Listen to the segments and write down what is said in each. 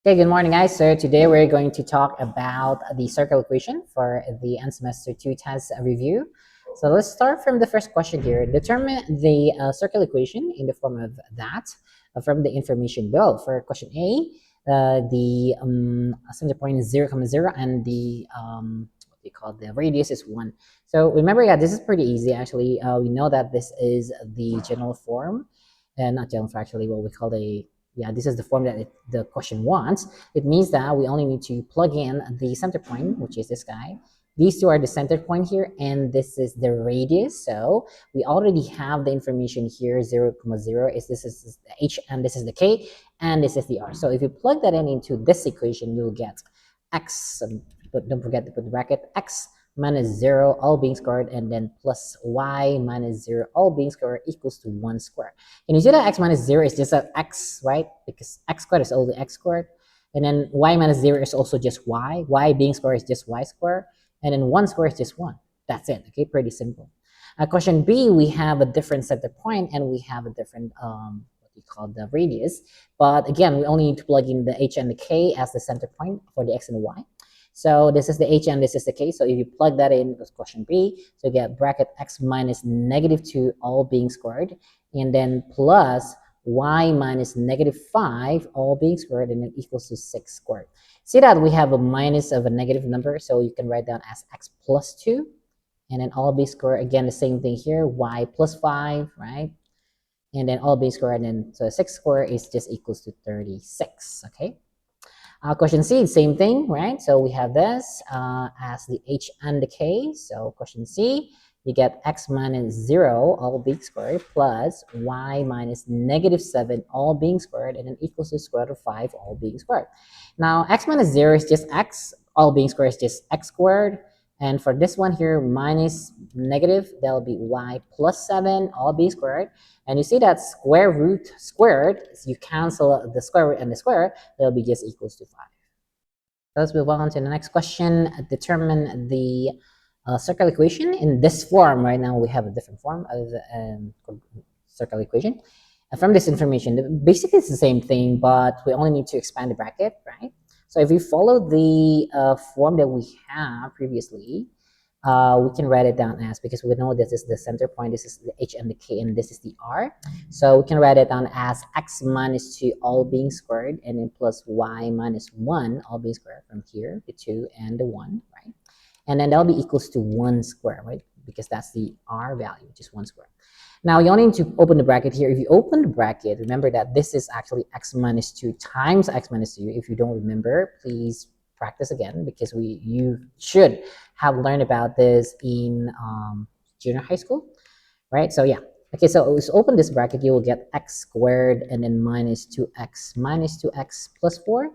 Okay, good morning, guys. So today we're going to talk about the circle equation for the end semester 2 test review. So let's start from the first question here. Determine the circle equation in the form of that from the information below. For question A, the center point is 0, 0, and the what do you call the radius is 1. So remember, yeah, this is pretty easy actually. We know that this is the general form, and not general form, actually, what we call the this is the form that the question wants. It means that we only need to plug in the center point, which is this guy. These two are the center point here, and this is the radius. So we already have the information here, 0, 0 is this is the h, and this is the k, and this is the r. So if you plug that in into this equation, you'll get x, but don't forget to put the bracket, x minus 0 all being squared, and then plus y minus 0 all being squared equals to 1 squared. And you see that x minus 0 is just an x, right? Because x squared is only x squared. And then y minus 0 is also just y. Y being squared is just y squared. And then 1 squared is just 1. That's it, okay? Pretty simple. Question B, we have a different center point and we have a different, what we call the radius. But again, we only need to plug in the h and the k as the center point for the x and the y. So this is the h and this is the k. So if you plug that in, that's question B. So you get bracket x minus negative 2 all being squared, and then plus y minus negative 5 all being squared, and then equals to 6 squared. See that we have a minus of a negative number, so you can write down as x plus 2, and then all being squared. Again, the same thing here, y plus 5, right? And then all being squared, and then so 6 squared is just equals to 36, okay? Question C, same thing, right? So we have this as the h and the k. So question C, you get x minus 0 all being squared plus y minus negative 7 all being squared, and then equals to square root of 5 all being squared. Now x minus 0 is just x, all being squared is just x squared. And for this one here, minus negative, that'll be y plus 7 all being squared. And you see that square root squared, so you cancel the square root and the square, that'll be just equals to 5. Let's move on to the next question. Determine the circle equation in this form. Right now we have a different form of the circle equation. From this information, basically it's the same thing, but we only need to expand the bracket, right? So if we follow the form that we have previously, we can write it down as, because we know this is the center point, this is the h and the k, and this is the r. So we can write it down as x minus 2 all being squared, and then plus y minus 1 all being squared from here, the 2 and the 1, right? And then that'll be equals to 1 square, right? Because that's the r value, which is 1 square. Now you only need to open the bracket here. If you open the bracket, remember that this is actually x minus 2 times x minus 2. If you don't remember, please practice again, because you should have learned about this in junior high school, right? So yeah, okay, so let's open this bracket. You will get x squared and then minus 2x plus 4.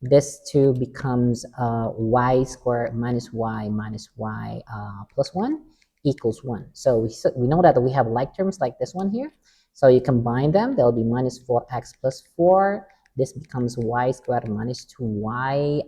This 2 becomes y squared minus y plus 1 equals 1. So we know that we have like terms like this one here. So you combine them, there'll be minus 4x plus 4. This becomes y squared minus 2y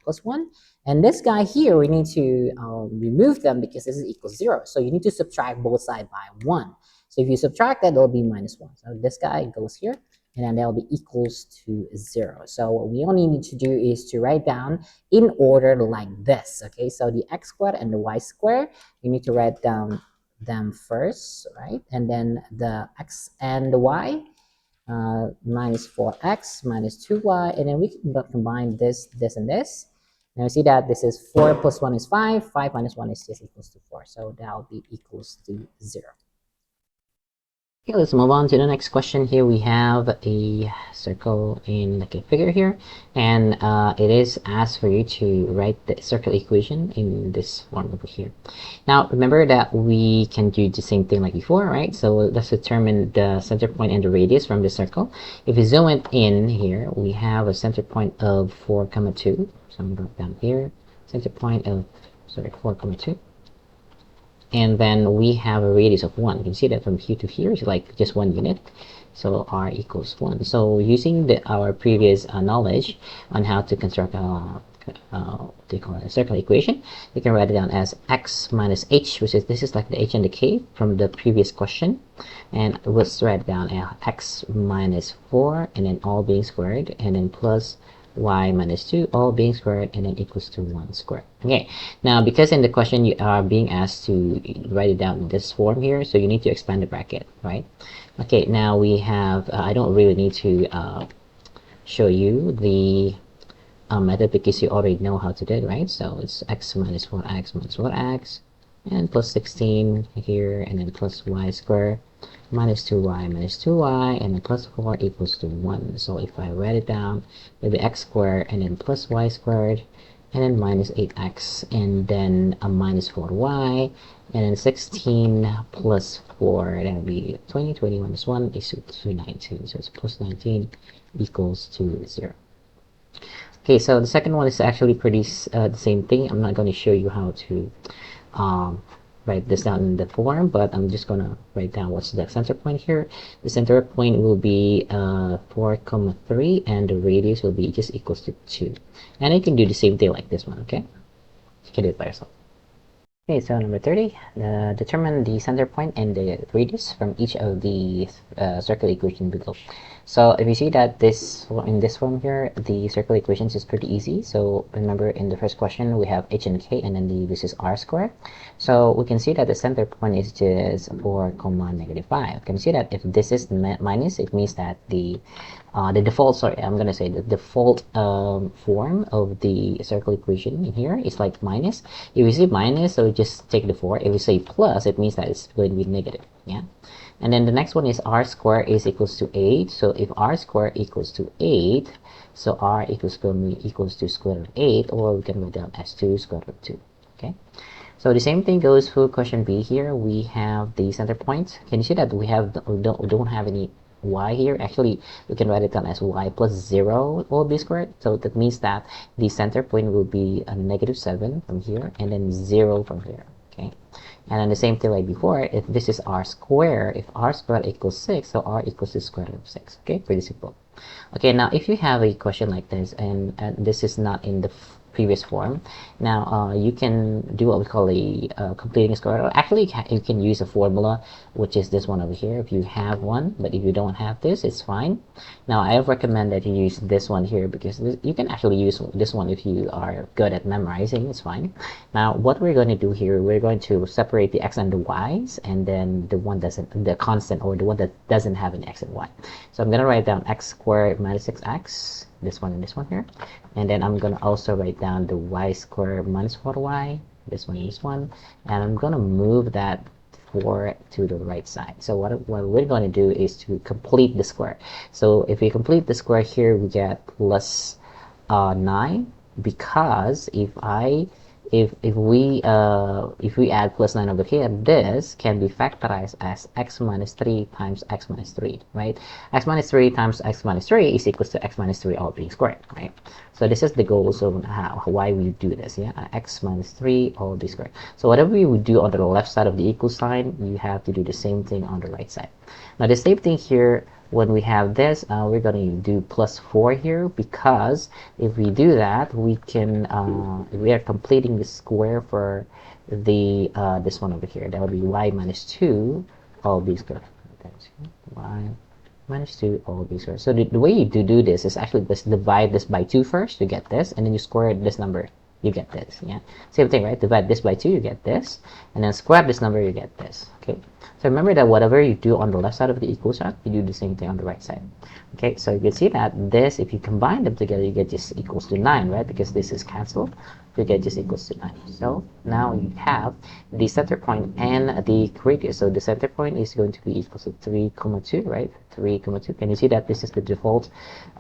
plus 1. And this guy here, we need to remove them because this is equals 0. So you need to subtract both sides by 1. So if you subtract that, it'll be minus 1. So this guy goes here, and then that'll be equals to 0. So what we only need to do is to write down in order like this, okay? So the x squared and the y squared, you need to write down them first, right? And then the x and the y, minus 4x minus 2y, and then we can combine this, and this. Now you see that this is 4 plus 1 is 5, 5 minus 1 is just equals to 4. So that'll be equals to 0. Okay, let's move on to the next question. Here we have a circle in like a figure here, and it is asked for you to write the circle equation in this form over here. Now remember that we can do the same thing like before, right? So let's determine the center point and the radius from the circle. If we zoom it in here, we have a center point of 4, 2. So I'm going to go down here, center point of 4, 2. And then we have a radius of 1. You can see that from here to here is like just 1 unit. So r equals 1. So using our previous knowledge on how to construct a circle equation, you can write it down as x minus h, which is this is like the h and the k from the previous question. And let's write it down as x minus 4, and then all being squared, and then plus y minus 2 all being squared and then equals to 1 squared. Okay, now because in the question you are being asked to write it down in this form here, so you need to expand the bracket, right? Okay, now we have, I don't really need to show you the method because you already know how to do it, right? So it's x minus 4x minus 4x and plus 16 here, and then plus y squared minus 2y minus 2y, and then plus 4 equals to 1. So if I write it down, it'll be x squared and then plus y squared and then minus 8x and then a minus 4y and then 16 plus 4, that'll be 20. 20 minus 1 is to 19, so it's plus 19 equals to 0. Okay, so the second one is actually pretty the same thing. I'm not going to show you how to um, write this down in the form, but I'm just going to write down what's the center point here. The center point will be 4, 3, and the radius will be just equals to 2. And you can do the same thing like this one, okay? You can do it by yourself. Okay, so number 30, determine the center point and the radius from each of the circle equation below. So if you see that in this form here, the circle equations is pretty easy. So remember in the first question, we have h and k, and then this is r squared. So we can see that the center point is just 4, negative 5. You can see that if this is minus, it means that the default, sorry, I'm going to say the default form of the circle equation in here is like minus. If you see minus, so just take the 4. If you say plus, it means that it's going to be negative. Yeah. And then the next one is r squared is equals to 8. So if r squared equals to 8, so r equals to square root of 8, or we can write down as 2 square root of 2. Okay. So the same thing goes for question B here. We have the center point. Can you see that we don't have any y here? Actually, we can write it down as y plus 0 all b squared. So that means that the center point will be a negative 7 from here and then 0 from here. Okay. And then the same thing like before, if this is r squared, if r squared equals 6, so r equals to square root of 6. Okay, pretty simple. Okay, now if you have a question like this, and this is not in the previous form, now you can do what we call a completing square. Actually, you can use a formula, which is this one over here if you have one, but if you don't have this, it's fine. Now I recommend that you use this one here because you can actually use this one if you are good at memorizing. It's fine. Now what we're going to do here, we're going to separate the x and the y's, and then the constant, or the one that doesn't have an x and y. So I'm going to write down x squared minus 6x, this one and this one here, and then I'm going to also write down the y squared minus 4y, this one and this one, and I'm going to move that 4 to the right side. So what we're going to do is to complete the square. So if we complete the square here, we get plus 9, because if we add plus 9 over here, this can be factorized as x minus 3 times x minus 3, right? X minus 3 times x minus 3 is equals to x minus 3 all being squared, right? So this is the goal, so why we do this, yeah? X minus 3 all being squared. So whatever you would do on the left side of the equal sign, you have to do the same thing on the right side. Now the same thing here, when we have this, we're going to do plus 4 here, because if we do that, we can we are completing the square for the this one over here. That would be y minus 2 all b squared. Y minus 2 all b squared. So the way you do this is actually just divide this by 2 first to get this, and then you square this number, you get this. Yeah, same thing, right? Divide this by 2, you get this, and then square this number, you get this. Okay, so remember that whatever you do on the left side of the equal sign, you do the same thing on the right side. Okay, so you can see that this, if you combine them together, you get just equals to 9, right? Because this is cancelled, you get just equals to 9. So now you have the center point and the radius. So the center point is going to be equals to 3, 2, right? 3, 2. Can you see that this is the default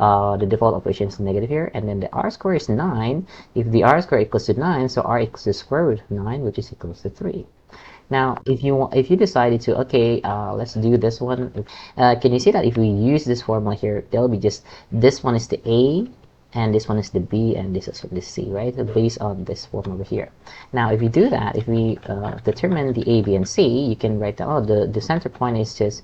operation is negative here, and then the r squared is 9. If the r squared equals to 9, so r equals to square root of 9, which is equals to 3. Now, if you decided to, okay, let's do this one. Can you see that if we use this formula here, there'll be just this one is the a, and this one is the b, and this is the c, right? So based on this form over here. Now, if we do that, if we determine the a, b, and c, you can write down, oh, the center point is just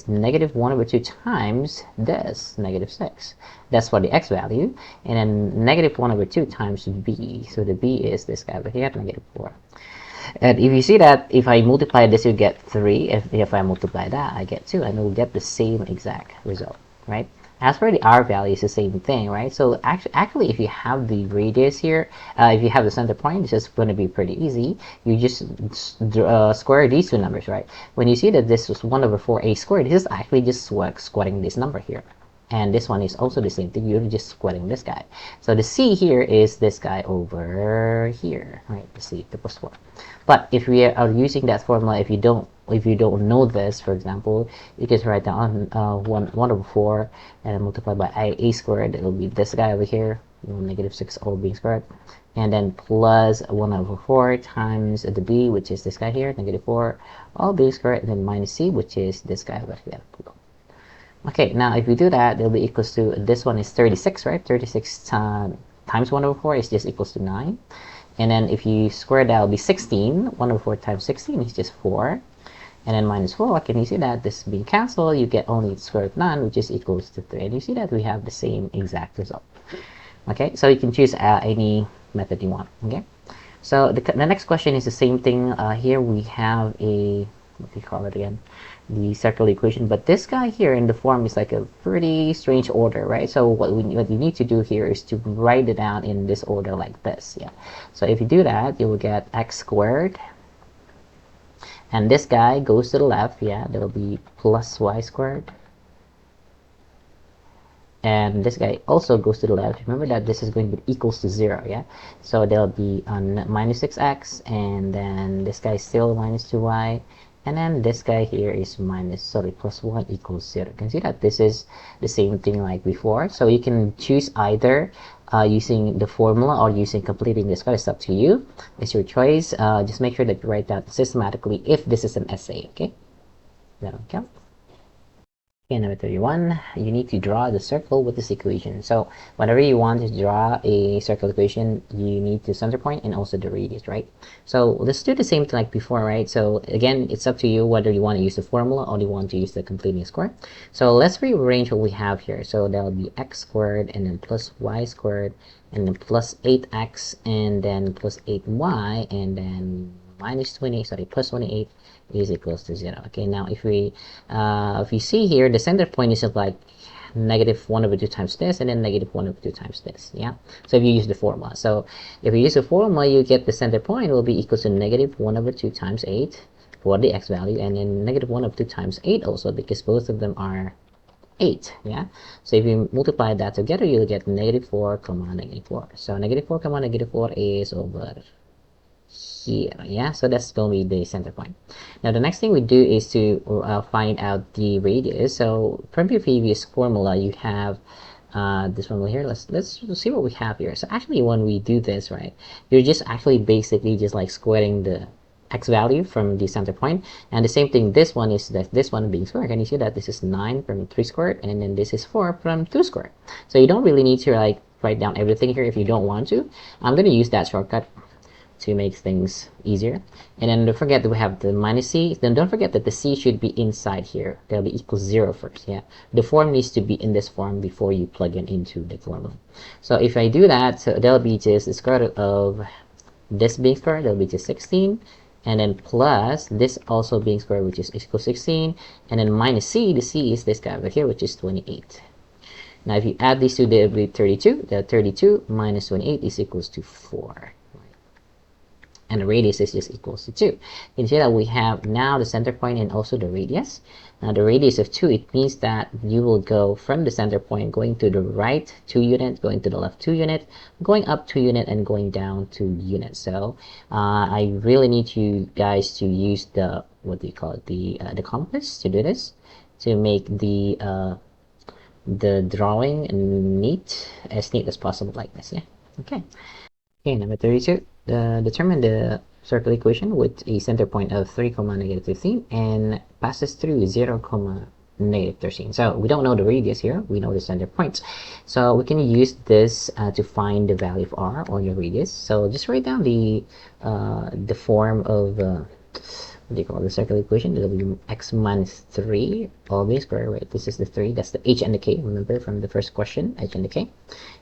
negative 1 over 2 times this negative 6. That's for the x value, and then negative 1 over 2 times b. So the b is this guy over here, negative 4. And if you see that if I multiply this, you get 3. If I multiply that, I get 2, and we'll get the same exact result, right? As for the R value, it's the same thing, right? So actually, if you have the radius here, if you have the center point, this is going to be pretty easy. You just square these two numbers, right? When you see that this was 1 over 4a squared, this is actually just squaring this number here. And this one is also the same thing. You're just squaring this guy. So the C here is this guy over here, right? The C, the plus 4. But if we are using that formula, if you don't know this, for example, you can write down 1 over 4 and multiply by a squared. It will be this guy over here, negative 6 all being squared, and then plus 1 over 4 times the b, which is this guy here, negative 4 all being squared, and then minus c, which is this guy over here. Okay, now if we do that, it'll be equals to, this one is 36, right? 36 times 1 over 4 is just equals to 9. And then if you square that, it'll be 16. 1 over 4 times 16 is just 4. And then minus 4, can you see that this is being cancelled? You get only square root of 9, which is equals to 3. And you see that we have the same exact result. Okay, so you can choose any method you want. Okay, so the next question is the same thing. Here we have a, what do you call it again? The circle equation, but this guy here in the form is like a pretty strange order, right? So what you need to do here is to write it down in this order like this. Yeah, so if you do that, you will get x squared, and this guy goes to the left. Yeah, there will be plus y squared, and this guy also goes to the left. Remember that this is going to be equals to 0. Yeah, so there'll be minus 6x, and then this guy is still minus 2y, and then this guy here is plus 1 equals 0. You can see that this is the same thing like before. So you can choose either using the formula or using completing this card. It's up to you. It's your choice. Just make sure that you write down systematically if this is an essay. Okay, there we go. Okay, number 31, you need to draw the circle with this equation. So whenever you want to draw a circle equation, you need the center point and also the radius, right? So let's do the same thing like before, right? So again, it's up to you whether you want to use the formula or you want to use the completing square. So let's rearrange what we have here. So that'll be x squared and then plus y squared and then plus 8x and then plus 8y and then plus 28 is equals to 0. Okay, now if you see here, the center point is like negative 1 over 2 times this and then negative 1 over 2 times this. Yeah, so if you use the formula, so if you use the formula, you get the center point will be equal to negative 1 over 2 times 8 for the x value, and then negative 1 over 2 times 8 also, because both of them are 8. Yeah, so if you multiply that together, you'll get negative 4 comma negative 4. So negative 4 comma negative 4 is over here. Yeah, so that's going to be the center point. Now the next thing we do is to find out the radius. So from your previous formula, you have this formula here. Let's see what we have here. So actually, when we do this, right, you're just actually basically just like squaring the x value from the center point, and the same thing, this one is that this one being squared. Can you see that this is 9 from 3 squared, and then this is 4 from 2 squared? So you don't really need to like write down everything here if you don't want to. I'm going to use that shortcut to make things easier. And then don't forget that we have the minus c. Then don't forget that the c should be inside here. That'll be equals 0 first. Yeah, the form needs to be in this form before you plug it into the formula. So if I do that, so that'll be just the square root of this being squared, that'll be just 16, and then plus this also being squared, which is equals 16, and then minus c. The c is this guy over here, which is 28. Now if you add these two, they'll be 32. The 32 minus 28 is equals to 4. And the radius is just equals to 2. You can see that we have now the center point and also the radius. Now the radius of 2, it means that you will go from the center point going to the right 2 unit, going to the left 2 unit, going up 2 unit, and going down 2 units. So I really need you guys to use the, what do you call it, the compass to do this, to make the drawing as neat as possible like this. Yeah. Okay. Okay, number 32. Determine the circle equation with a center point of 3, negative 15 and passes through 0, negative 13. So we don't know the radius here. We know the center point. So we can use this to find the value of r, or your radius. So just write down the form of what do you call the circle equation? It'll be x minus 3 all being squared, right? This is the 3. That's the h and the k. Remember from the first question, h and the k.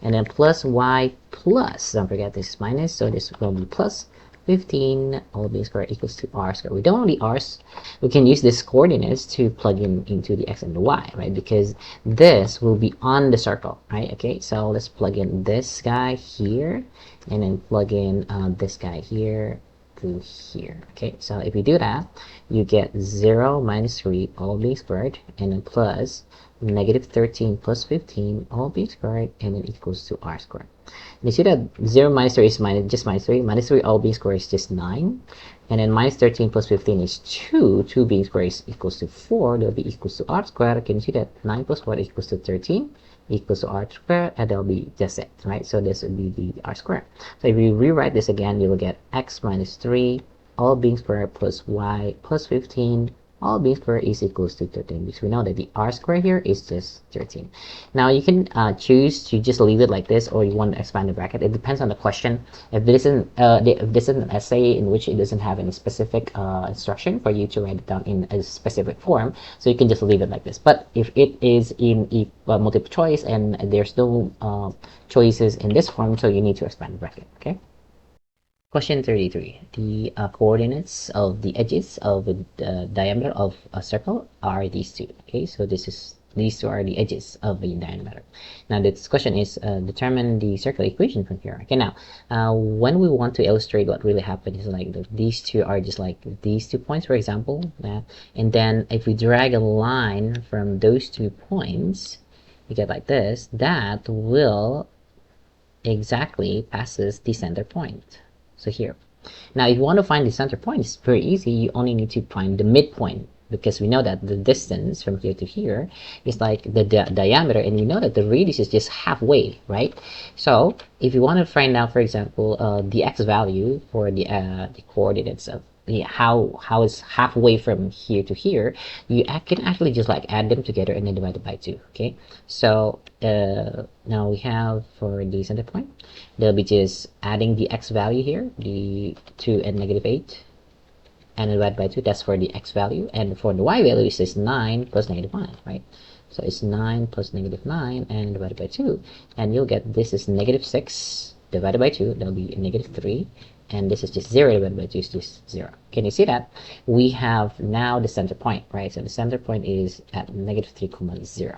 And then plus y plus, don't forget this is minus, so this will be plus 15 all b squared equals to r squared. We don't know the r's. We can use these coordinates to plug in into the x and the y, right? Because this will be on the circle, right? Okay, so let's plug in this guy here, and then plug in this guy here to here. Okay, so if you do that, you get 0 minus 3 all b squared, and then plus negative 13 plus 15 all b squared, and then equals to r squared. And you see that 0 minus 3 is just minus 3. Minus 3 all being squared is just 9. And then minus 13 plus 15 is 2. 2 being squared is equals to 4. That will be equals to r squared. Can you see that 9 plus 4 equals to 13? Equals to r squared, and that'll be just it, right? So this would be the r squared. So if you rewrite this again, you will get x minus 3 all being squared plus y plus 15 all b squared is equals to 13, because we know that the r squared here is just 13. Now you can choose to just leave it like this, or you want to expand the bracket. It depends on the question. If this is an essay in which it doesn't have any specific instruction for you to write it down in a specific form, so you can just leave it like this. But if it is in a multiple choice and there's no choices in this form, so you need to expand the bracket. Okay. Question 33. The coordinates of the edges of the diameter of a circle are these two. Okay, so these two are the edges of a diameter. Now this question is determine the circle equation from here. Okay, now when we want to illustrate what really happened is like these two are just like these 2 points, for example, and then if we drag a line from those 2 points, you get like this, that will exactly passes the center point. So here. Now, if you want to find the center point, it's very easy. You only need to find the midpoint, because we know that the distance from here to here is like the diameter, and we know that the radius is just halfway, right? So if you want to find out, for example, the x value for the coordinates of how it's halfway from here to here, you can actually just like add them together and then divide it by 2. Okay, so now we have for the center point, they'll be just adding the x value here, the 2 and negative 8, and divide by 2. That's for the x value, and for the y value, it says 9 plus negative 1, right? So it's 9 plus negative 9 and divided by 2, and you'll get this is negative 6 divided by 2. That'll be negative 3, and this is just 0 divided by 2 is just 0. Can you see that? We have now the center point, right? So the center point is at negative 3, 0.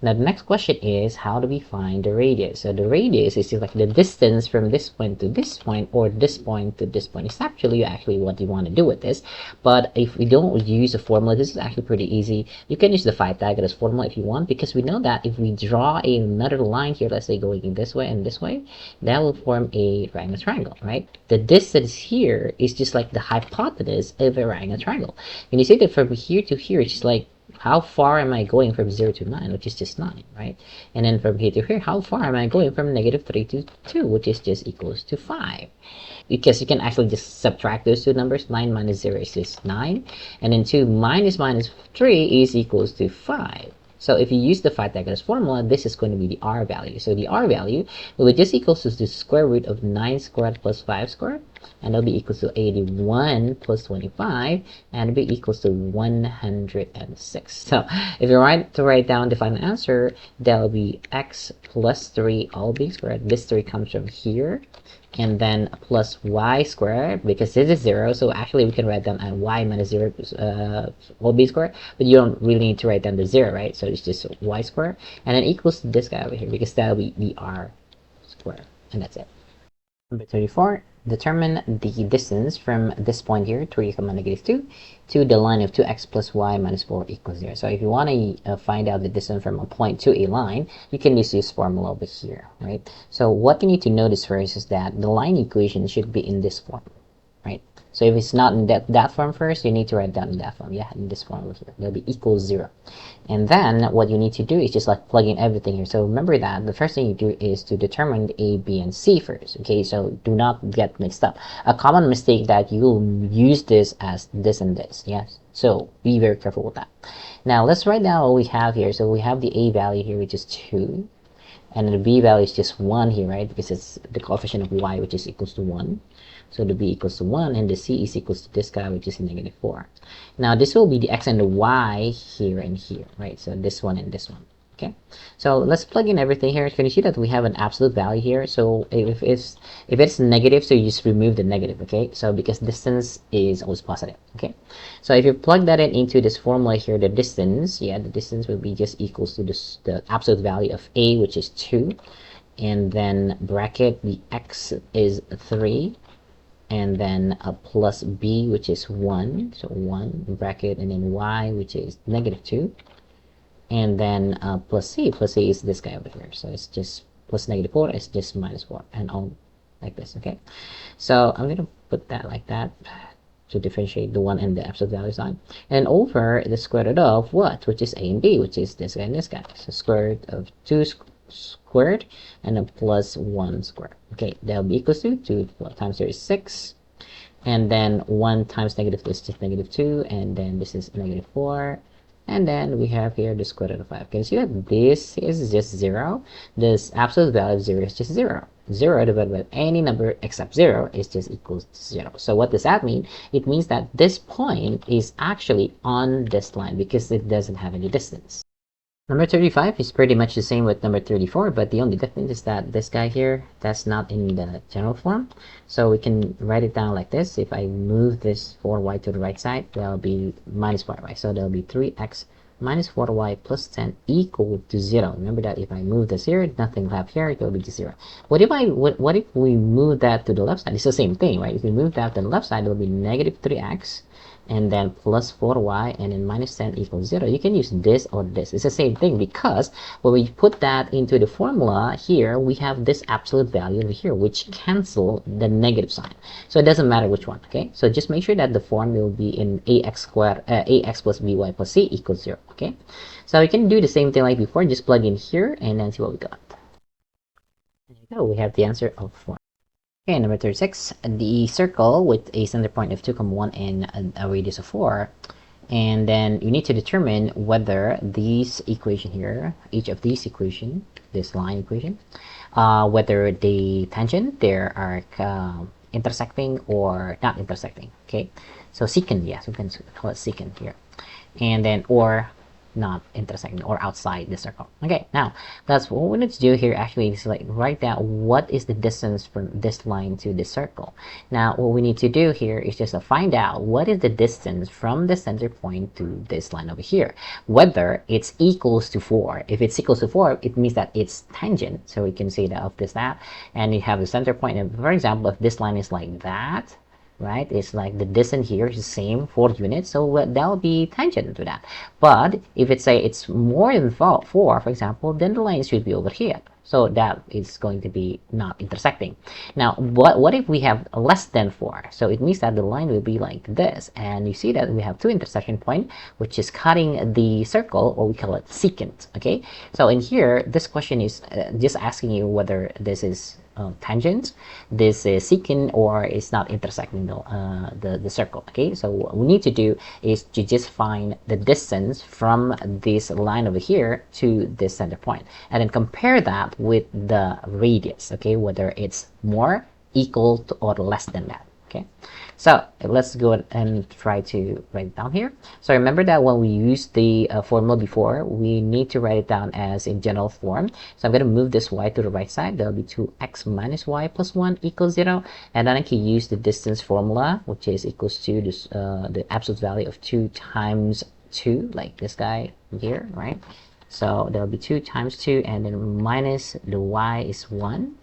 Now the next question is, how do we find the radius? So the radius is just like the distance from this point to this point, or this point to this point. It's actually what you want to do with this. But if we don't use a formula, this is actually pretty easy. You can use the Pythagoras formula if you want, because we know that if we draw another line here, let's say going in this way and this way, that will form a right angle triangle, right? The distance here is just like the hypotenuse of a right angle triangle. And you see that from here to here, it's just like, how far am I going from 0 to 9, which is just 9, right? And then from here to here, how far am I going from negative 3 to 2, which is just equals to 5? Because you can actually just subtract those two numbers. 9 minus 0 is just 9. And then 2 minus 3 is equals to 5. So if you use the Pythagoras formula, this is going to be the r value. So the r value will be just equals to the square root of 9 squared plus 5 squared, and that'll be equals to 81 plus 25, and it'll be equals to 106. So if you write down the final answer, that'll be x plus 3 all being squared. This 3 comes from here, and then plus y squared, because this is 0, so actually we can write down y minus 0 all b squared, but you don't really need to write down the 0, right? So it's just y squared, and then equals to this guy over here, because that'll be the r squared, and that's it. Number 34, determine the distance from this point here, 3, negative 2, to the line of 2x plus y minus 4 equals 0. So if you want to find out the distance from a point to a line, you can use this formula over here, right? So what you need to notice first is that the line equation should be in this form, right? So if it's not in that form first, you need to write down in that form. Yeah, in this form over here, it'll be equals 0. And then what you need to do is just like plug in everything here. So remember that the first thing you do is to determine the a, b, and c first. Okay, so do not get mixed up. A common mistake that you'll use this as this and this. Yes, so be very careful with that. Now let's write down what we have here. So we have the a value here, which is 2. And the b value is just 1 here, right? Because it's the coefficient of y, which is equals to 1. So the b equals to 1, and the c is equals to this guy, which is negative 4. Now this will be the x and the y here and here, right? So this one and this one. Okay, so let's plug in everything here. Can you see that we have an absolute value here? So if it's negative, so you just remove the negative. Okay, so because distance is always positive. Okay, so if you plug that into this formula here, the distance, yeah, the distance will be just equals to this, the absolute value of a, which is 2, and then bracket the x is 3, and then a plus b, which is 1, so 1 bracket, and then y, which is negative 2, and then plus c is this guy over here, so it's just plus negative 4, it's just minus 4, and all like this. Okay, so I'm gonna put that like that to differentiate the 1 and the absolute value sign, and over the square root of what, which is a and b, which is this guy and this guy, so square root of 2 squared and then plus 1 squared. Okay, that'll be equals to 2 times 3 is 6, and then 1 times negative 2 is just negative 2, and then this is negative 4, and then we have here the square root of 5. Can you see that this is just 0? This absolute value of 0 is just 0. 0 divided by any number except 0 is just equals to 0. So what does that mean? It means that this point is actually on this line because it doesn't have any distance. Number 35 is pretty much the same with number 34, but the only difference is that this guy here, that's not in the general form. So we can write it down like this. If I move this 4y to the right side, that'll be minus 4y. So that'll be 3x minus 4y plus 10 equal to 0. Remember that if I move this here, nothing will have here, it will be to 0. What if we move that to the left side? It's the same thing, right? If we move that to the left side, it will be negative 3x and then plus 4y and then minus 10 equals 0. You can use this or this. It's the same thing because when we put that into the formula here, we have this absolute value over here, which cancel the negative sign. So it doesn't matter which one, okay? So just make sure that the form will be in ax squared, ax plus by plus c equals 0, okay? So we can do the same thing like before, just plug in here and then see what we got. There you go, we have the answer of 4. Okay, number 36, the circle with a center point of 2, 1 and a radius of 4. And then you need to determine whether these equation here, each of these equation, this line equation, whether the tangent there are intersecting or not intersecting. Okay, so secant, yes, we can call it secant here, and then or not intersecting or outside the circle. Okay, now that's what we need to do here. Actually, is like write down what is the distance from this line to this circle. Now what we need to do here is just to find out what is the distance from the center point to this line over here, whether it's equals to 4. If it's equals to 4, it means that it's tangent, so we can say that of this, that, and you have the center point. And for example, if this line is like that, right, it's like the distance here is the same, 4 units, so that will be tangent to that. But if it's say it's more than 4, for example, then the line should be over here, so that is going to be not intersecting. Now what if we have less than 4? So it means that the line will be like this, and you see that we have 2 intersection point which is cutting the circle, or we call it secant. Okay, so in here this question is just asking you whether this is tangent, this is secant, or it's not intersecting the circle. Okay, so what we need to do is to just find the distance from this line over here to this center point, and then compare that with the radius. Okay, whether it's more, equal to, or less than that. Okay, so let's go and try to write it down here. So remember that when we used the formula before, we need to write it down as in general form. So I'm going to move this y to the right side. That'll be 2x minus y plus 1 equals 0. And then I can use the distance formula, which is equals to this, the absolute value of 2 times 2, like this guy here, right? So there'll be 2 times 2, and then minus the y is 1.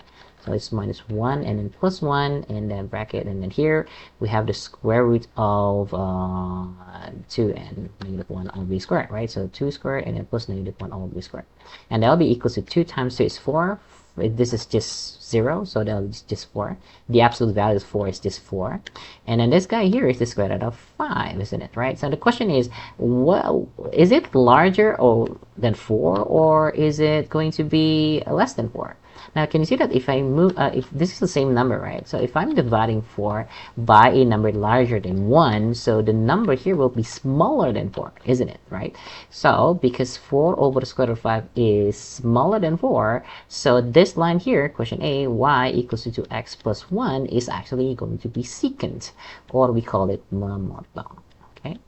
So it's minus 1 and then plus 1 and then bracket, and then here we have the square root of 2 and negative 1 all b squared, right? So 2 squared and then plus negative 1 all b squared, and that'll be equals to 2 times 2 is 4. This is just 0, so that'll be just 4. The absolute value of 4 is just 4, and then this guy here is the square root of 5, isn't it, right? So the question is, well, is it larger or than 4, or is it going to be less than 4? Now, can you see that if I move, if this is the same number, right? So if I'm dividing 4 by a number larger than 1, so the number here will be smaller than 4, isn't it, right? So because 4 over the square root of 5 is smaller than 4, so this line here, question A, y equals to 2x plus 1 is actually going to be secant, or we call it monoton. Okay,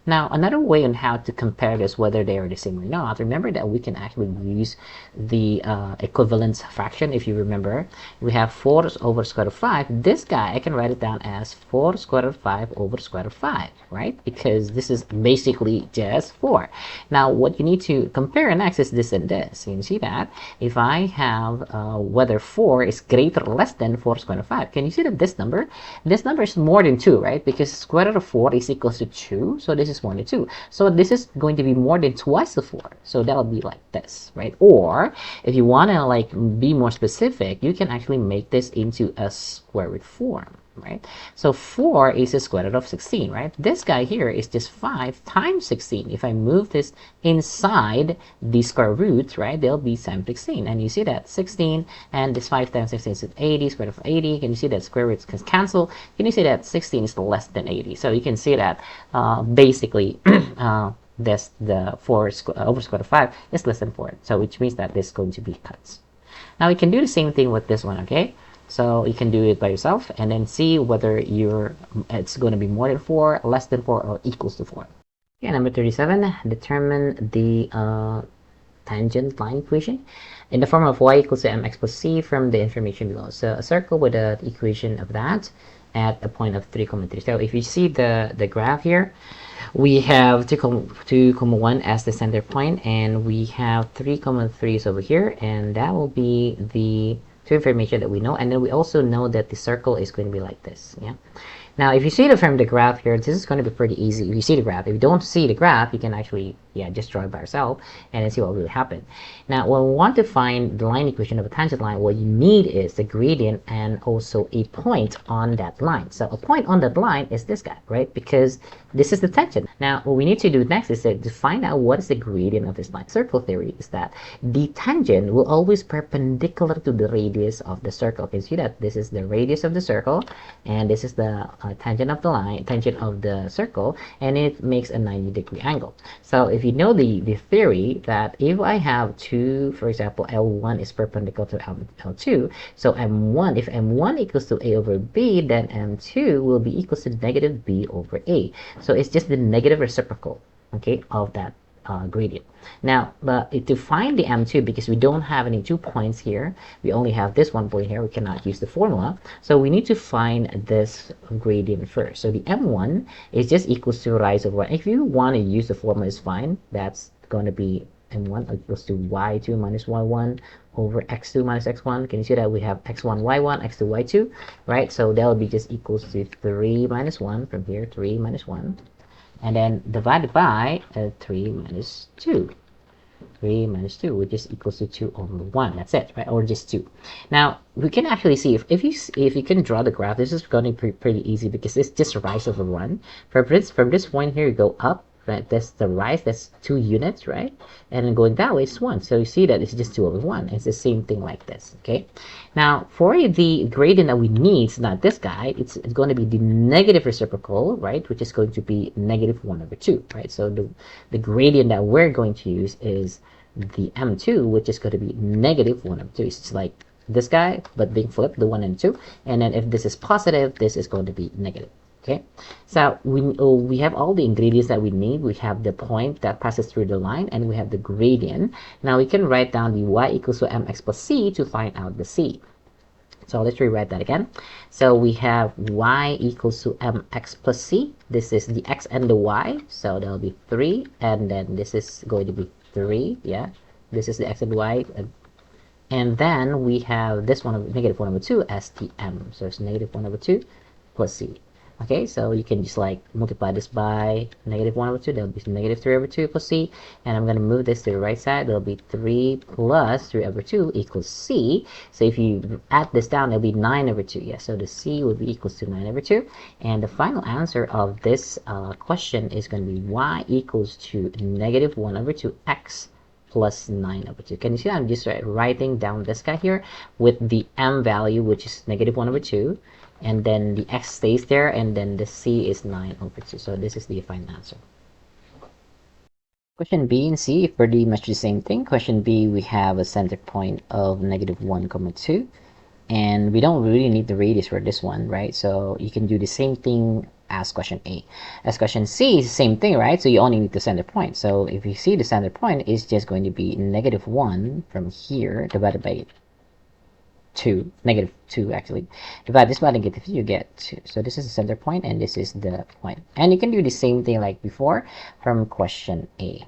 Now, another way on how to compare this, whether they are the same or not, remember that we can actually use the equivalence fraction. If you remember, we have 4 over square root of 5. This guy, I can write it down as 4 square root of 5 over square root of 5, right? Because this is basically just 4. Now, what you need to compare next is this and this. You can see that if I have whether 4 is greater or less than 4 square root of 5, can you see that this number is more than 2, right? Because square root of 4 is equals to 2, so this is more than 2. So this is going to be more than twice the 4. So that'll be like this, right? Or if you want to like be more specific, you can actually make this into a square root form, right? So 4 is the square root of 16, right? This guy here is just 5 times 16. If I move this inside the square root, right, they'll be times 16. And you see that 16 and this 5 times 16 is 80, square root of 80. Can you see that square roots can cancel? Can you see that 16 is less than 80? So you can see that basically this the 4 over square root of 5 is less than 4. So which means that this is going to be cut. Now we can do the same thing with this one, okay? So you can do it by yourself and then see whether it's going to be more than 4, less than 4, or equals to 4. Okay, number 37, determine the tangent line equation in the form of y equals to mx plus c from the information below. So a circle with the equation of that at a point of 3, 3. So if you see the graph here, we have 2, 1 as the center point, and we have 3, 3 is over here, and that will be the two information that we know. And then we also know that the circle is going to be like this. Yeah. Now, if you see it from the graph here, this is going to be pretty easy. If you see the graph, if you don't see the graph, you can actually, just draw it by yourself and then see what will happen. Now, when we want to find the line equation of a tangent line, what you need is the gradient and also a point on that line. So a point on that line is this guy, right? Because this is the tangent. Now, what we need to do next is to find out what is the gradient of this line. Circle theory is that the tangent will always perpendicular to the radius of the circle. You can see that this is the radius of the circle, and this is the tangent of the line, tangent of the circle, and it makes a 90-degree angle. So if you know the theory that if I have two, for example, L1 is perpendicular to L2, so M1, if M1 equals to A over B, then M2 will be equals to negative B over A. So it's just the negative reciprocal, okay, of that gradient. Now, but to find the M2, because we don't have any 2 points here, we only have this 1 point here, we cannot use the formula. So we need to find this gradient first. So the M1 is just equals to rise over 1. If you want to use the formula, it's fine. That's going to be M1 equals to Y2 minus Y1 over X2 minus X1. Can you see that we have X1, Y1, X2, Y2, right? So that will be just equals to 3 minus 1 from here, 3 minus 1. And then divided by 3 minus 2. 3 minus 2, which is equals to 2 over 1. That's it, right? Or just 2. Now, we can actually see, if you can draw the graph, this is going to be pretty easy because it's just rise over 1. From this point here, you go up, right? That's the rise, that's 2 units, right? And then going that way, it's 1. So you see that it's just 2 over 1. It's the same thing like this, okay? Now, for the gradient that we need, it's not this guy, it's going to be the negative reciprocal, right? Which is going to be negative 1 over 2, right? So the gradient that we're going to use is the M2, which is going to be negative 1 over 2. It's like this guy, but being flipped, the 1 and 2. And then if this is positive, this is going to be negative. Okay, so we have all the ingredients that we need. We have the point that passes through the line, and we have the gradient. Now we can write down the y equals to mx plus c to find out the c. So let's rewrite that again. So we have y equals to mx plus c. This is the x and the y, so that'll be 3, and then this is going to be 3. Yeah, this is the x and y. And then we have this one, negative 1 over 2, as the m. So it's negative 1 over 2 plus c. Okay, so you can just like multiply this by negative 1 over 2. That'll be negative 3 over 2 plus c. And I'm going to move this to the right side. That'll be 3 plus 3 over 2 equals c. So if you add this down, it'll be 9 over 2. Yeah, so the c will be equals to 9 over 2. And the final answer of this question is going to be y equals to negative 1 over 2 x plus 9 over 2. Can you see that? I'm just writing down this guy here with the m value, which is negative 1 over 2. And then the x stays there, and then the c is 9 over 2. So this is the final answer. Question B and C, pretty much the same thing. Question B, we have a center point of negative 1, 2. And we don't really need the radius for this one, right? So you can do the same thing as question A. As question C is the same thing, right? So you only need the center point. So if you see the center point is just going to be -1 from here divided by 2, -2 actually. Divide this by -2, you get 2. So this is the center point and this is the point. And you can do the same thing like before from question A.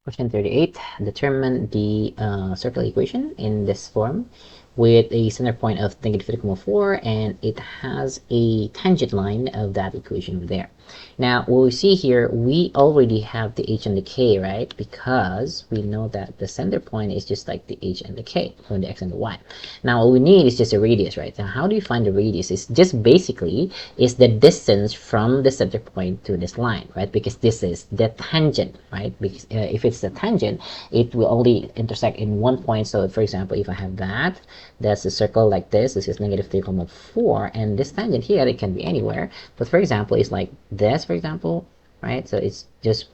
Question 38, determine the circular equation in this form with a center point of -3.4 and it has a tangent line of that equation over there. Now, what we see here, we already have the h and the k, right? Because we know that the center point is just like the h and the k from the x and the y. Now, all we need is just a radius, right? Now, how do you find the radius? It's just basically is the distance from the center point to this line, right? Because this is the tangent, right? Because if it's the tangent, it will only intersect in one point. So, for example, if I have that, that's a circle like this. This is -3.4, and this tangent here, it can be anywhere. But for example, it's like this, for example, right? So it's just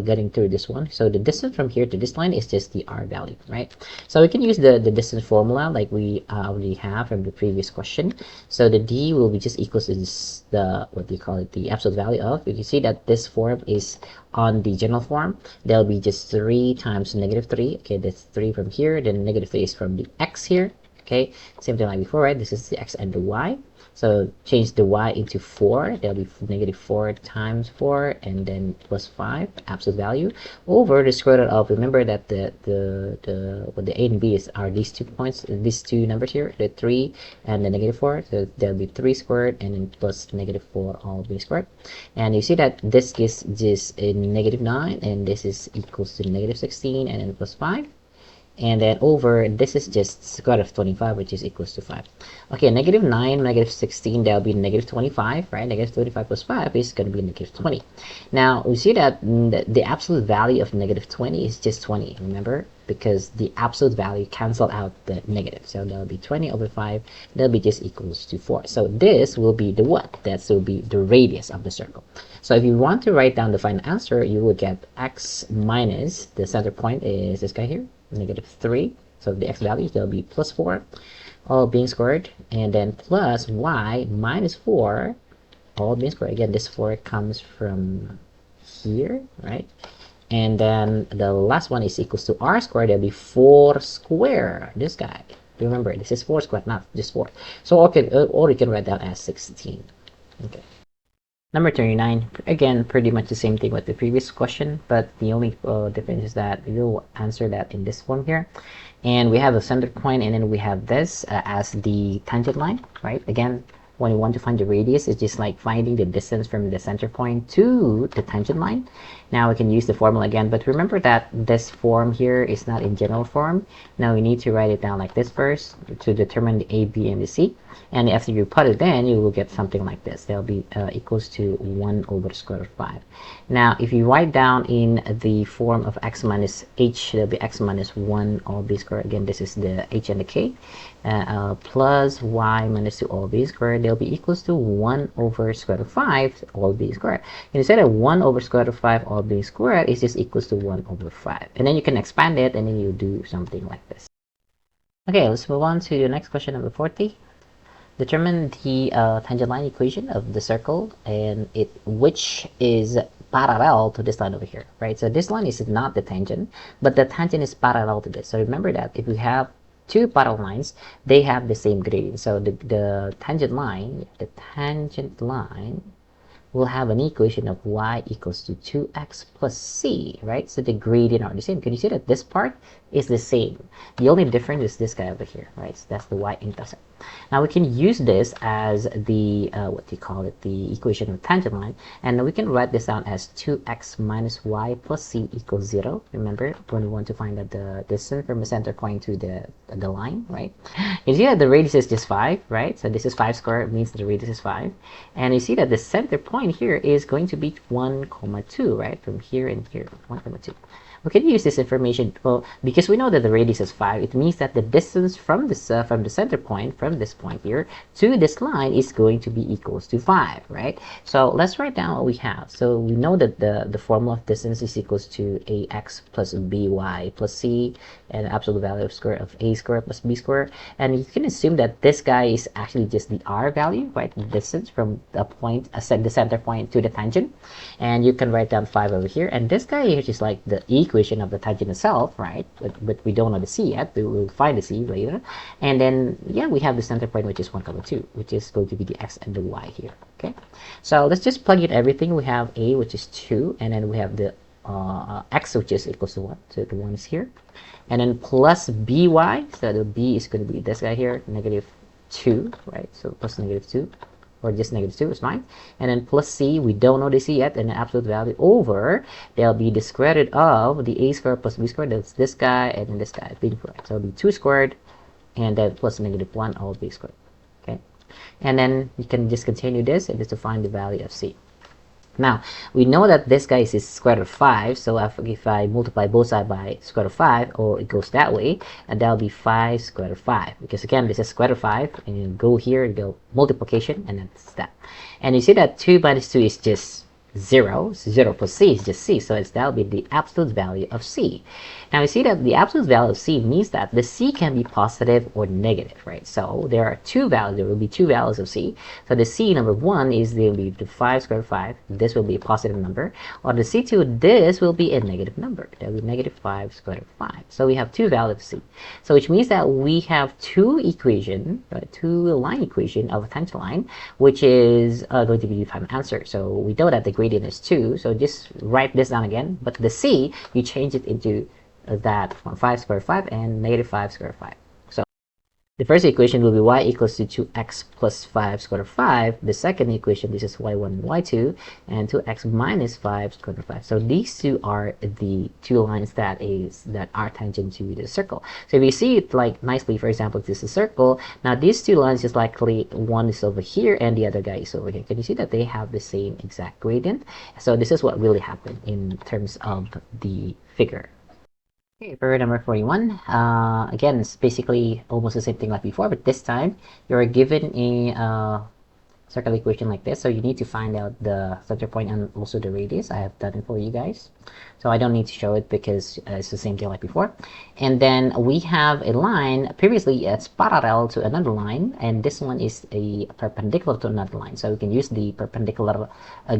getting through this one. So the distance from here to this line is just the r value, right? So we can use the distance formula like we already have from the previous question. So the d will be just equals to this, the what do you call it, the absolute value of. You can see that this form is on the general form. There'll be just 3 times -3. Okay, that's 3 from here. Then -3 is from the x here. Okay, same thing like before, right? This is the x and the y. So change the y into 4. There'll be -4 times 4 and then plus 5 absolute value over the square root of. Remember that what the a and b is are these 2 points, these 2 numbers here, the 3 and the -4. So there'll be 3 squared and then plus -4 all b squared. And you see that this is just a -9 and this is equals to -16 and then plus 5. And then over this is just square root of 25, which is equals to 5. Okay, -9, -16, that'll be -25, right? -25 plus 5 is going to be -20. Now we see that the absolute value of -20 is just 20, remember, because the absolute value cancel out the negative. So that'll be 20 over 5, that'll be just equals to 4. So this will be the what? That will be the radius of the circle. So if you want to write down the final answer, you will get x minus the center point is this guy here, -3. So the x values, there'll be plus 4 all being squared, and then plus y minus 4 all being squared. Again, this 4 comes from here, right? And then the last one is equals to r squared. There'll be 4 square, this guy. Remember, this is 4 squared, not just 4. So okay, or you can write that as 16. Okay. Number 39, again, pretty much the same thing with the previous question, but the only difference is that you'll answer that in this form here. And we have a center point, and then we have this as the tangent line, right? Again, when you want to find the radius, it's just like finding the distance from the center point to the tangent line. Now we can use the formula again, but remember that this form here is not in general form. Now we need to write it down like this first to determine the a, b, and the c. And after you put it in, you will get something like this. They'll be equals to 1 over the square root of 5. Now, if you write down in the form of x minus h, there'll be x minus 1 all b squared. Again, this is the h and the k. Plus y minus 2 all b squared. They'll be equals to 1 over square root of 5 all b squared. Instead of 1 over square root of 5 all b squared, is just equals to 1 over 5. And then you can expand it, and then you do something like this. Okay, let's move on to the next question, number 40. Determine the tangent line equation of the circle, and which is parallel to this line over here, right? So this line is not the tangent, but the tangent is parallel to this. So remember that if we have 2 parallel lines, they have the same gradient. So the tangent line will have an equation of y equals to 2x plus c, right? So the gradient are the same. Can you see that this part is the same? The only difference is this guy over here, right? So that's the y-intercept. Now we can use this as the, what do you call it, the equation of tangent line, and we can write this down as 2x minus y plus c equals 0. Remember, when we want to find out the distance from the center point to the line, right? You see that the radius is just 5, right? So this is 5 squared, means the radius is 5. And you see that the center point here is going to be 1, 2, right? From here and here, 1, 2. we can use this information, well, because we know that the radius is 5. It means that the distance from this from the center point, from this point here to this line, is going to be equals to 5, right? So let's write down what we have. So we know that the formula of distance is equals to ax plus by plus c, and the absolute value of square of a squared plus b squared. And you can assume that this guy is actually just the r value, right? The distance from the point, the center point to the tangent. And you can write down 5 over here. And this guy here is like the equation of the tangent itself, right? But we don't know the c yet. We will find the c later. And then, yeah, we have the center point, which is 1, 2, which is going to be the x and the y here, okay? So let's just plug in everything. We have a, which is 2, and then we have the x, which is equals to 1. So the 1 is here. And then plus by, so the b is going to be this guy here, negative 2, right? So plus negative 2, or just negative 2 is fine. And then plus c, we don't know the c yet, and the absolute value over, there'll be the square root of the a squared plus b squared, that's this guy, and then this guy, b squared. So it'll be 2 squared, and then plus negative 1 all b squared, okay? And then you can just continue this, and just to find the value of c. Now, we know that this guy is square root of 5, so if I multiply both sides by square root of 5, or it goes that way, and that'll be 5 square root of 5. Because again, this is square root of 5, and you go here, you go multiplication, and that's that. And you see that 2 minus 2 is just 0. 0 plus c is just c, so that'll be the absolute value of c. Now we see that the absolute value of c means that the c can be positive or negative, right? So there are two values. There will be two values of c. So the c number 1 is will be the 5 square root of 5. This will be a positive number. Or the c2, this will be a negative number. That will be negative 5 square root of 5. So we have two values of c. So which means that we have two equation, two line equation of a tangent line, which is going to be the final answer. So we know that the gradient is 2. So just write this down again. But the c, you change it into that from 5 square root of 5 and negative 5 square root of 5. So the first equation will be y equals to 2x plus 5 square root of 5. The second equation, this is y1 and y2, and 2x minus 5 square root of 5. So these two are the two lines that are tangent to the circle. So if you see it like nicely, for example, if this is a circle, now these two lines is likely one is over here and the other guy is over here. Can you see that they have the same exact gradient? So this is what really happened in terms of the figure. Okay, for number 41, again, it's basically almost the same thing like before, but this time you're given a circle equation like this, so you need to find out the center point and also the radius. I have done it for you guys, so I don't need to show it because it's the same thing like before. And then we have a line, previously it's parallel to another line, and this one is a perpendicular to another line, so we can use the perpendicular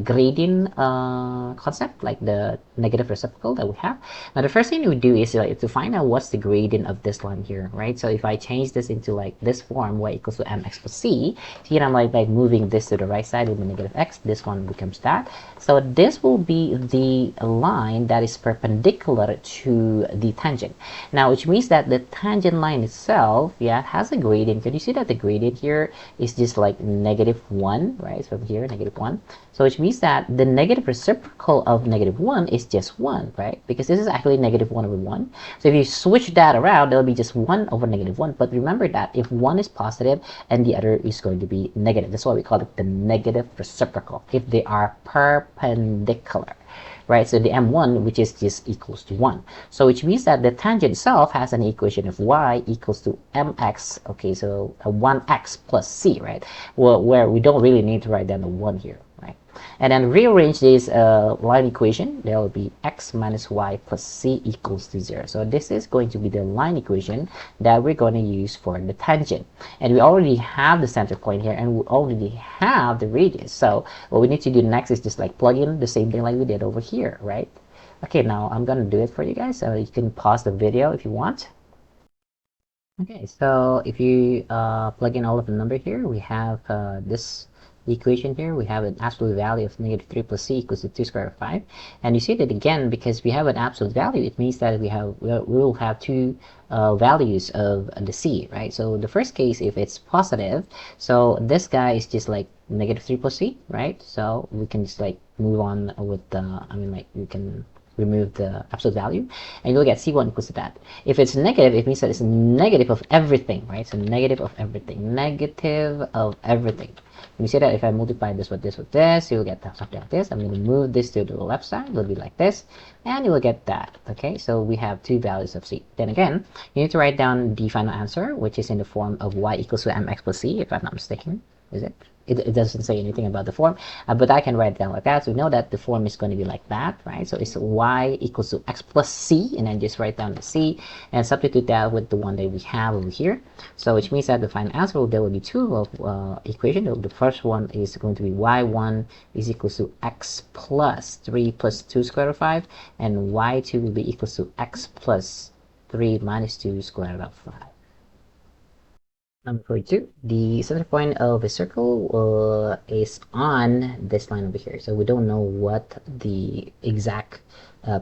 gradient concept, like the negative reciprocal that we have. Now the first thing we do is to find out what's the gradient of this line here, right? So if I change this into like this form, y equals to mx plus c, here I'm like moving this to the right side will be negative x, this one becomes that. So this will be the line that is perpendicular to the tangent. Now, which means that the tangent line itself, yeah, has a gradient. Can you see that the gradient here is just like negative 1, right? So from here, negative 1. So which means that the negative reciprocal of negative 1 is just 1, right? Because this is actually negative 1 over 1. So if you switch that around, it'll be just 1 over negative 1. But remember that if one is positive and the other is going to be negative, that's why we call it the negative reciprocal, if they are perpendicular. Right, so the m1, which is just equals to 1. So which means that the tangent itself has an equation of y equals to mx, okay, so 1x plus c, right? Well, where we don't really need to write down the 1 here, right? And then rearrange this line equation, there will be x minus y plus c equals to 0. So this is going to be the line equation that we're going to use for the tangent. And we already have the center point here, and we already have the radius. So what we need to do next is just like plug in the same thing like we did over here, right? Okay, now I'm going to do it for you guys. So you can pause the video if you want. Okay, so if you plug in all of the number here, we have this equation here. We have an absolute value of negative 3 plus c equals to 2 square root of 5. And you see that again, because we have an absolute value, it means that we will have two values of the c, right? So the first case, if it's positive, so this guy is just like negative 3 plus c, right? So we can just like move on with the, I mean, like we can remove the absolute value, and you'll get C1 equals to that. If it's negative, it means that it's negative of everything, right? So negative of everything, negative of everything. You see that if I multiply this with this, you'll get something like this. I'm going to move this to the left side. It'll be like this, and you will get that. Okay, so we have two values of C. Then again, you need to write down the final answer, which is in the form of y equals to mx plus c, if I'm not mistaken. Is it? It doesn't say anything about the form, but I can write it down like that. So we know that the form is going to be like that, right? So it's y equals to x plus c, and then just write down the c and substitute that with the one that we have over here. So which means that the final answer, there will be two of equation. The first one is going to be y1 is equals to x plus 3 plus 2 square root of 5, and y2 will be equals to x plus 3 minus 2 square root of 5. Number 42, the center point of a circle is on this line over here. So we don't know what the exact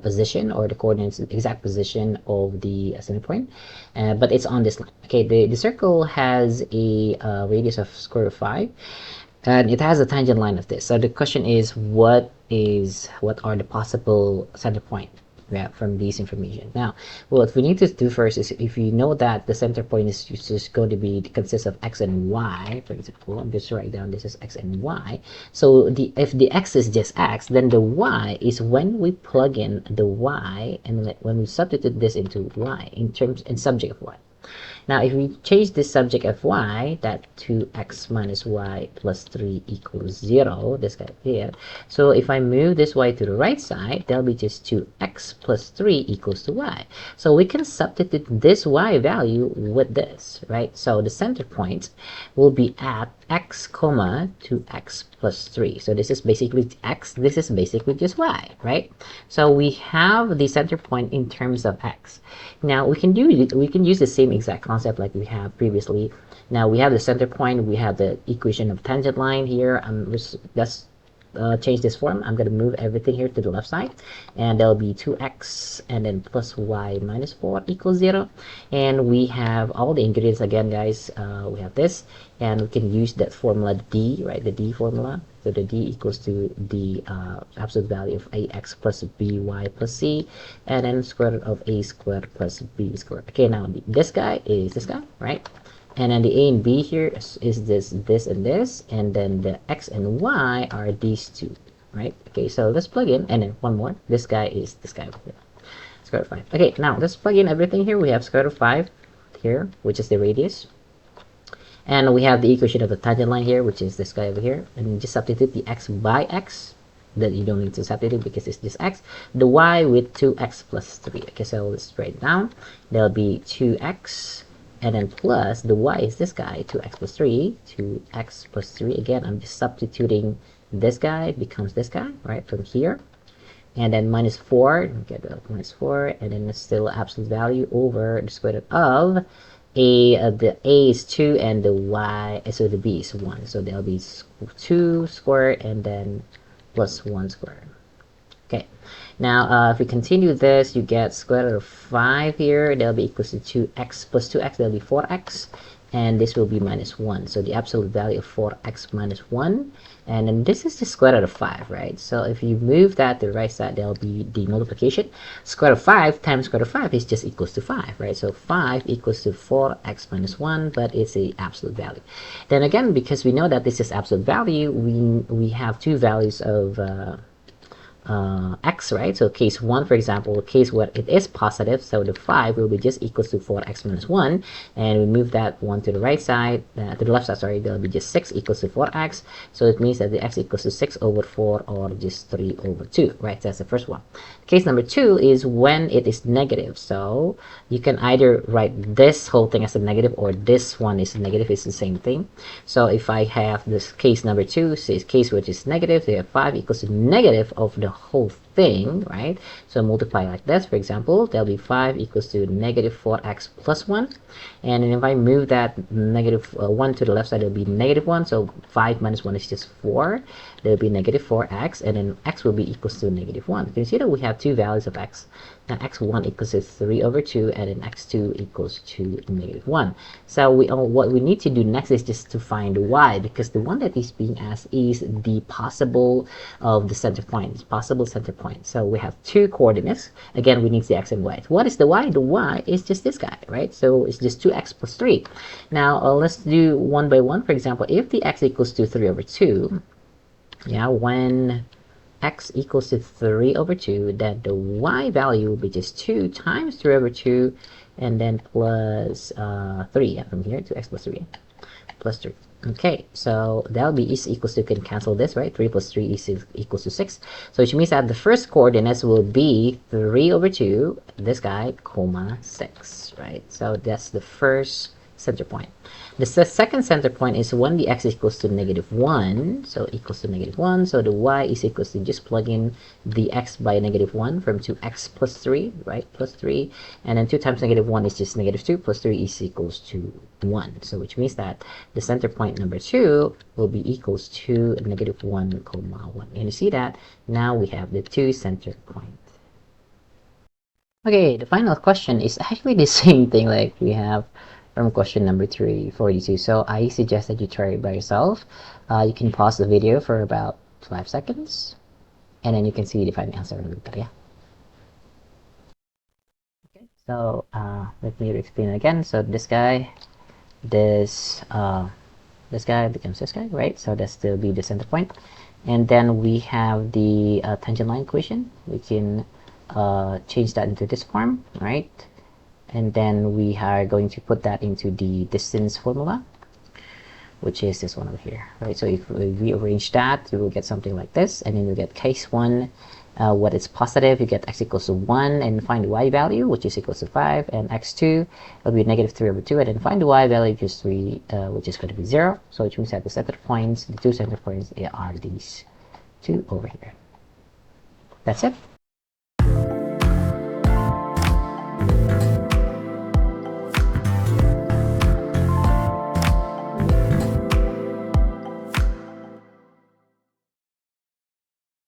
position or the coordinates, exact position of the center point, but it's on this line. Okay, the circle has a radius of square root of 5, and it has a tangent line of this. So the question is, what are the possible center point from this information? Now, what we need to do first is, if you know that the center point is just going to be consists of x and y, for example, I'm just write down this is x and y. So if the x is just x, then the y is when we plug in the y and when we substitute this into y in subject of y. Now, if we change this subject of y, that 2x minus y plus 3 equals 0, this guy here. So if I move this y to the right side, that'll be just 2x plus 3 equals to y. So we can substitute this y value with this, right? So the center point will be at x comma 2x plus 3. So this is basically x, this is basically just y, right? So we have the center point in terms of x. Now we can use the same exact concept like we have previously. Now we have the center point, we have the equation of tangent line here. Let's change this form. I'm going to move everything here to the left side, and there'll be 2x and then plus y minus 4 equals 0. And we have all the ingredients again, guys. We have this, and we can use that formula d, right? The d formula. So the d equals to the absolute value of ax plus by plus c, and then square root of a squared plus b squared. Okay, now this guy is this guy, right? And then the a and b here is this, and this, and then the x and y are these two, right? Okay, so let's plug in, and then one more. This guy is this guy over here, square root of 5. Okay, now let's plug in everything here. We have square root of 5 here, which is the radius. And we have the equation of the tangent line here, which is this guy over here. And just substitute the x by x. That you don't need to substitute because it's just x. The y with 2x plus 3. Okay, so let's write it down. There'll be 2x, and then plus the y is this guy, 2x plus 3. 2x plus 3. Again, I'm just substituting this guy becomes this guy, right, from here. And then minus 4, get the minus 4, and then it's still absolute value over the square root of the a is 2 and the y, so the b is 1. So there'll be 2 squared and then plus 1 squared. Okay, now if we continue this, you get square root of 5 here. That'll be equals to 2x plus 2x. That'll be 4x, and this will be minus 1. So the absolute value of 4x minus 1, and then this is the square root of 5, right? So if you move that to the right side, there'll be the multiplication. Square root of 5 times square root of 5 is just equals to 5, right? So 5 equals to 4x minus 1, but it's the absolute value. Then again, because we know that this is absolute value, we have two values of x, right? So case 1, for example, case where it is positive, so the 5 will be just equals to 4x minus 1, and we move that 1 to the right side, to the left side, sorry, there'll be just 6 equals to 4x, so it means that the x equals to 6 over 4 or just 3 over 2, right? That's the first one. Case number 2 is when it is negative, so you can either write this whole thing as a negative or this one is negative. It's the same thing. So if I have this case number 2, says case which is negative, so you have 5 equals to negative of the whole thing, right? So multiply like this, for example, there'll be 5 equals to negative 4x plus 1, and then if I move that negative 1 to the left side, it'll be negative 1, so 5 minus 1 is just 4. There'll be negative 4x, and then x will be equals to negative 1. You can see that we have two values of x. Now x1 equals to 3 over 2, and then x2 equals to negative 1. So what we need to do next is just to find y, because the one that is being asked is the possible of the center point. It's possible center points. So we have two coordinates. Again, we need the x and y. What is the y? The y is just this guy, right? So it's just 2x plus 3. Now, let's do one by one. For example, if the x equals to 3 over 2, yeah, when x equals to 3 over 2, then the y value will be just 2 times 3 over 2, and then plus 3. Yeah, from here, 2x plus 3. Plus 3. Okay, so that'll be is equals to, you can cancel this, right? 3 plus 3 is equals to 6. So which means that the first coordinates will be 3 over 2, this guy, comma 6, right? So that's the first center point. The second center point is when the x equals to -1, so equals to -1, so the y is equals to, just plug in the x by -1 from 2x plus 3, right, plus 3, and then 2 times -1 is just -2, plus 3 is equals to 1, so which means that the center point number 2 will be equals to -1, comma 1, and you see that now we have the two center point. Okay, the final question is actually the same thing like we have from question number 342. So I suggest that you try it by yourself. You can pause the video for about 5 seconds, and then you can see the final answer later. Yeah. Okay. So let me explain it again. So this guy, this guy becomes this guy, right? So that still be the center point, and then we have the tangent line equation. We can change that into this form, right? And then we are going to put that into the distance formula, which is this one over here, right? So if we rearrange that, you will get something like this, and then you get case 1, what is positive, you get x equals to 1, and find the y value, which is equals to 5, and x2 will be -3 over 2, and then find the y value, which is 3, which is going to be 0. So it means that the center points, the two center points, are these two over here. That's it.